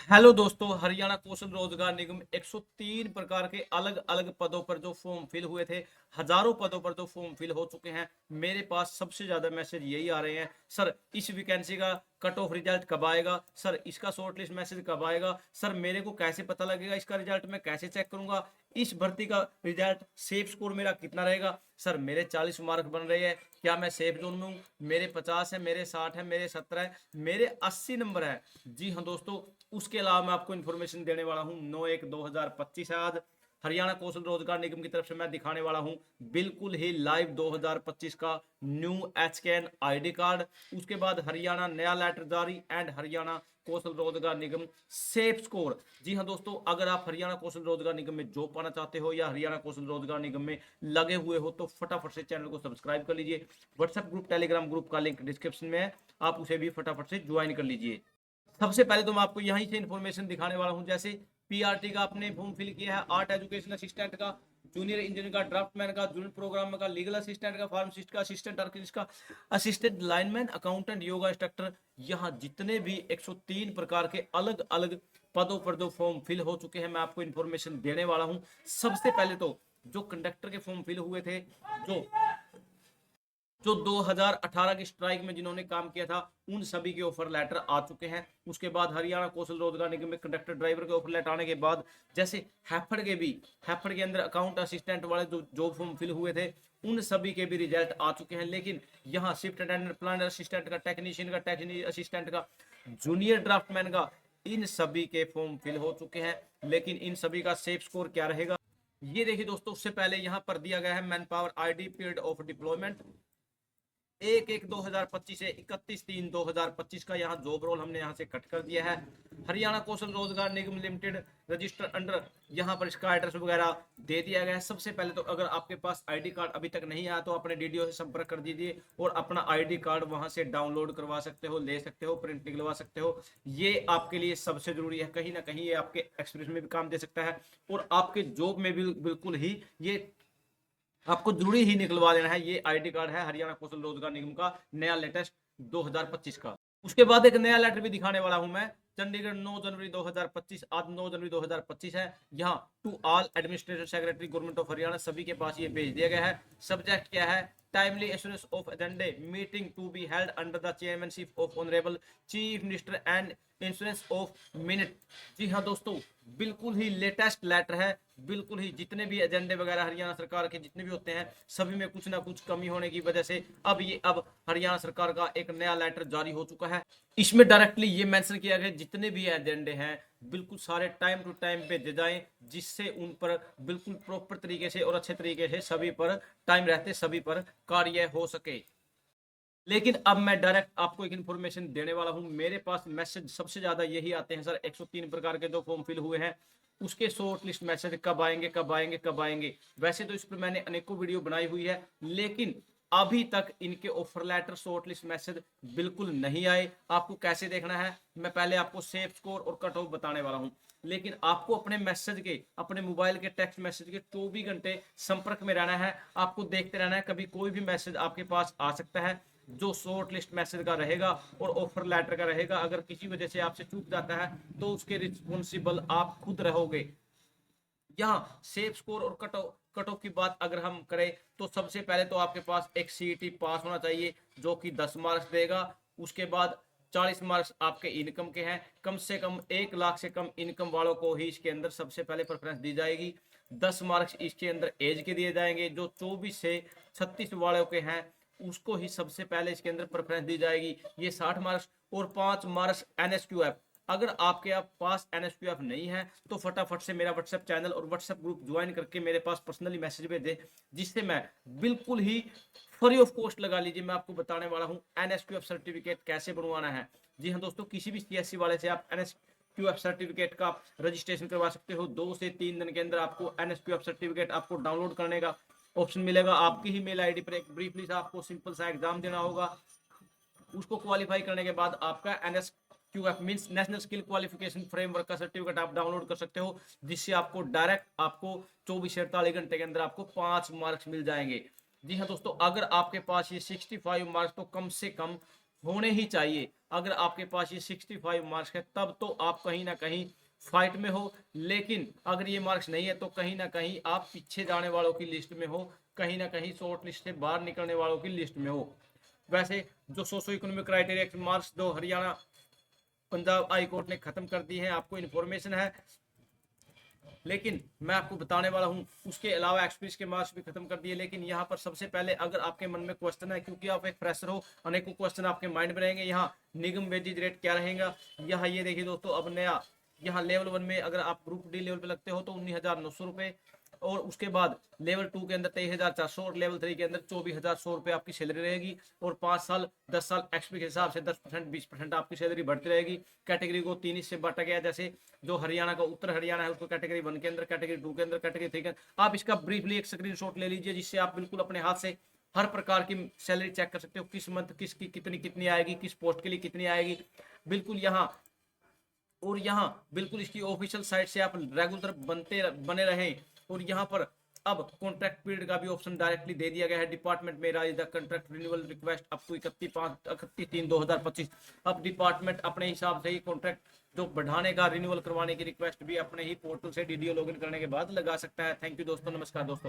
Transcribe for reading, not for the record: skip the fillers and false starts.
Hello दोस्तों, हरियाणा कौशल रोजगार निगम 103 प्रकार के अलग अलग पदों पर जो फॉर्म फिल हुए थे, हजारों पदों पर जो फॉर्म फिल हो चुके हैं। मेरे पास सबसे ज्यादा मैसेज यही आ रहे हैं, सर इस वैकेंसी का कट ऑफ रिजल्ट कब आएगा, सर इसका शॉर्ट लिस्ट मैसेज कब आएगा, सर मेरे को कैसे पता लगेगा, इसका रिजल्ट मैं कैसे चेक करूंगा, इस भर्ती का रिजल्ट सेफ स्कोर मेरा कितना रहेगा, सर मेरे 40 मार्क बन रहे हैं, क्या मैं सेफ जोन में हूँ, मेरे 50 है, मेरे 60 है, मेरे 70 है, मेरे 80 नंबर है। जी हाँ दोस्तों, उसके अलावा मैं आपको इन्फॉर्मेशन देने वाला हूँ। 9/1/2025 है आज। हरियाणा कौशल रोजगार निगम की तरफ से मैं दिखाने वाला हूँ बिल्कुल ही लाइव 2025 का न्यू एचकेएन आईडी कार्ड। उसके बाद हरियाणा नया लेटर जारी एंड हरियाणा कौशल रोजगार निगम सेफ स्कोर। जी हाँ दोस्तों, अगर आप हरियाणा कौशल रोजगार निगम में जॉब पाना चाहते हो या हरियाणा कौशल रोजगार निगम में लगे हुए हो तो फटाफट से चैनल को सब्सक्राइब कर लीजिए। व्हाट्सएप ग्रुप, टेलीग्राम ग्रुप का लिंक डिस्क्रिप्शन में है, आप उसे भी फटाफट से ज्वाइन कर लीजिए। सबसे पहले तो मैं आपको यहीं से इन्फॉर्मेशन दिखाने वाला हूं। जैसे पीआरटी का आपने फॉर्म फिल किया है, आर्ट एजुकेशन असिस्टेंट का, जूनियर इंजीनियर का, ड्राफ्टमैन का, जूनियर प्रोग्राम का, लीगल असिस्टेंट का, फार्मासिस्ट का, असिस्टेंट आर्किटेक्ट का, assistant lineman, accountant, yoga instructor, यहाँ जितने भी 103 प्रकार के अलग अलग पदों पर जो फॉर्म फिल हो चुके हैं मैं आपको इन्फॉर्मेशन देने वाला हूँ। सबसे पहले तो जो कंडक्टर के फॉर्म फिल हुए थे, जो जो 2018 की स्ट्राइक में जिन्होंने काम किया था, उन सभी के ऑफर लेटर आ चुके हैं। उसके बाद हरियाणा कौशल रोजगार निगम में कंडक्टर ड्राइवर के ऑफर लेटर आने के बाद जैसे हैफड़ के अंदर अकाउंट असिस्टेंट वाले जो जॉब फॉर्म फिल हुए थे, उन सभी के भी रिजल्ट आ चुके हैं। लेकिन यहाँ शिफ्ट अटेंडेंट, प्लानर असिस्टेंट का, टेक्नीशियन का, टेक्नीशियन असिस्टेंट का, जूनियर ड्राफ्टमैन का, इन सभी के फॉर्म फिल हो चुके हैं। लेकिन इन सभी का सेफ स्कोर क्या रहेगा, ये देखिए दोस्तों। उससे पहले यहाँ पर दिया गया है man power ID, period of deployment 1/1/2025 से 31/3/2025 का यहाँ जॉब रोल हमने यहाँ से कट कर दिया है। हरियाणा कौशल रोजगार निगम लिमिटेड रजिस्टर अंडर, यहाँ पर इसका एड्रेस वगैरह दे दिया गया है। सबसे पहले तो अगर आपके पास आईडी कार्ड अभी तक नहीं आया तो अपने डीडीओ से संपर्क कर दीजिए और अपना आईडी कार्ड वहां से डाउनलोड करवा सकते हो, ले सकते हो, प्रिंट निकलवा सकते हो। ये आपके लिए सबसे जरूरी है। कहीं ना कहीं ये आपके एक्सपीरियंस में भी काम दे सकता है और आपके जॉब में भी बिल्कुल ही ये आपको जरूरी ही निकलवा लेना है। ये आईडी कार्ड है हरियाणा कौशल रोजगार निगम का नया लेटेस्ट 2025 का। उसके बाद एक नया लेटर भी दिखाने वाला हूं मैं। चंडीगढ़ 9 जनवरी 2025, आज 9 जनवरी 2025 है। यहाँ to all administrative secretary government of Haryana, सभी के पास ये भेज दिया गया है। सब्जेक्ट क्या है, timely assurance of agenda meeting to be held under the chairmanship of honourable chief minister and insurance of minute. जी हाँ दोस्तों, बिल्कुल ही लेटेस्ट लेटर है। बिल्कुल ही जितने भी एजेंडे वगैरह हरियाणा सरकार के जितने भी होते हैं, सभी में कुछ ना कुछ कमी होने की वजह से अब हरियाणा सरकार का एक नया लेटर जारी हो चुका है। इसमें डायरेक्टली ये मेंशन किया गया जितने भी एजेंडे हैं बिल्कुल सारे टाइम टू टाइम भेजे जाएं, जिससे उन पर बिल्कुल प्रॉपर तरीके से और अच्छे तरीके से सभी पर टाइम रहते सभी पर कार्य हो सके। लेकिन अब मैं डायरेक्ट आपको एक इन्फॉर्मेशन देने वाला हूं। मेरे पास मैसेज सबसे ज्यादा यही आते हैं, सर 103 प्रकार के जो फॉर्म फिल हुए हैं उसके शॉर्ट लिस्ट मैसेज कब आएंगे, कब आएंगे, कब आएंगे। वैसे तो इस पर मैंने अनेकों वीडियो बनाई हुई है, लेकिन अभी तक इनके offer letter, shortlist message बिल्कुल नहीं आए। आपको कैसे देखना है, मैं पहले आपको सेफ स्कोर और कट ऑफ बताने वाला हूं। लेकिन आपको अपने मैसेज के, अपने मोबाइल के टेक्स्ट मैसेज के 24 घंटे संपर्क में रहना है। आपको देखते रहना है, कभी कोई भी मैसेज आपके पास आ सकता है जो शॉर्ट लिस्ट मैसेज का रहेगा और ऑफर लेटर का रहेगा। अगर किसी वजह से आपसे चूक जाता है तो उसके रिस्पॉन्सिबल आप खुद रहोगे। यहाँ सेफ स्कोर और कट ऑफ की बात अगर हम करें तो सबसे पहले तो आपके पास एक सीईटी पास होना चाहिए जो कि 10 मार्क्स देगा। उसके बाद 40 मार्क्स आपके इनकम के हैं। कम से कम 1 लाख से कम इनकम वालों को ही इसके अंदर सबसे पहले प्रेफरेंस दी जाएगी। 10 मार्क्स इसके अंदर एज के दिए जाएंगे। जो 24 से 36 वालों के हैं उसको ही सबसे पहले इसके अंदर प्रेफरेंस दी जाएगी, ये 60 मार्क्स। और 5 मार्क्स एनएसक्यूएफ। अगर आपके पास एनएसक्यूएफ नहीं है तो फटाफट से मेरा व्हाट्सएप चैनल और व्हाट्सएप ग्रुप ज्वाइन करके मेरे पास पर्सनली मैसेज भेज जिससे मैं बिल्कुल ही फ्री ऑफ कॉस्ट लगा लीजिए, मैं आपको बताने वाला हूं एनएसक्यूएफ सर्टिफिकेट कैसे बनवाना है। जी हाँ दोस्तों, किसी भी सीएससी वाले से आप एनएसक्यूएफ सर्टिफिकेट का रजिस्ट्रेशन करवा सकते हो। 2 से 3 दिन के अंदर आपको एनएसक्यूएफ सर्टिफिकेट आपको डाउनलोड करने का ऑप्शन मिलेगा। आपकी ही मेल आईडी पर एक ब्रीफली सा आपको सिंपल सा एग्जाम देना होगा। उसको क्वालिफाई करने के बाद आपका NSQF means national skill qualification framework का सर्टिफिकेट आप डाउनलोड कर सकते हो, जिससे आपको डायरेक्ट आपको 24 से 48 घंटे के अंदर आपको 5 मार्क्स मिल जाएंगे। जी हाँ दोस्तों, अगर आपके पास ये 65 मार्क्स तो कम से कम होने ही चाहिए। अगर आपके पास ये 65 मार्क्स है तब तो आप कहीं ना कहीं फाइट में हो, लेकिन अगर ये मार्क्स नहीं है तो कहीं ना कहीं आप पीछे जाने वालों की लिस्ट में हो, कहीं ना कहीं शॉर्ट लिस्ट से बाहर निकलने वालों की लिस्ट में हो। वैसे जो सोशो इकोनॉमिक क्राइटेरिया मार्क्स दो हरियाणा पंजाब हाई कोर्ट ने खत्म कर दी है, आपको इन्फॉर्मेशन है, लेकिन मैं आपको बताने वाला हूं उसके अलावा एक्सपीरियंस के मार्क्स भी खत्म कर दिए। लेकिन यहाँ पर सबसे पहले अगर आपके मन में क्वेश्चन है, क्योंकि आप एक फ्रेशर हो, अनेकों क्वेश्चन आपके माइंड में रहेंगे, यहाँ निगम वेजेज रेट क्या रहेगा, यहाँ ये देखिए दोस्तों, अब नया यहाँ लेवल 1 में अगर आप ग्रुप डी लेवल पे लगते हो तो 19,900 रुपए, और उसके बाद लेवल 2 के अंदर 23,400 और लेवल 3 के अंदर 24,100 रुपए आपकी सैलरी रहेगी। और 5 साल 10 साल एक्सपी के हिसाब से 10% 20% आपकी सैलरी बढ़ती रहेगी। कैटेगरी को 3 हिस्से बांटा गया, जैसे जो हरियाणा का उत्तर हरियाणा है उसको कैटेगरी 1 के अंदर, कैटेगरी 2 के अंदर, कैटेगरी 3 के अंदर। आप इसका ब्रीफली एक स्क्रीनशॉट ले लीजिए, जिससे आप बिल्कुल अपने हाथ से हर प्रकार की सैलरी चेक कर सकते हो, किस मंथ किसकी कितनी कितनी आएगी, किस पोस्ट के लिए कितनी आएगी, बिल्कुल यहाँ। और यहाँ बिल्कुल इसकी ऑफिशियल साइट से आप रेगुलर बने रहें। और यहाँ पर अब कॉन्ट्रैक्ट पीरियड का भी ऑप्शन डायरेक्टली दे दिया गया है। डिपार्टमेंट में raise the contract renewal request up to 31/3/2025। अब डिपार्टमेंट अपने हिसाब से ही कॉन्ट्रैक्ट जो बढ़ाने का, रिन्यूअल करवाने की रिक्वेस्ट भी अपने ही पोर्टल से डीडीओ लॉगिन करने के बाद लगा सकता है। थैंक यू दोस्तों, नमस्कार दोस्तों।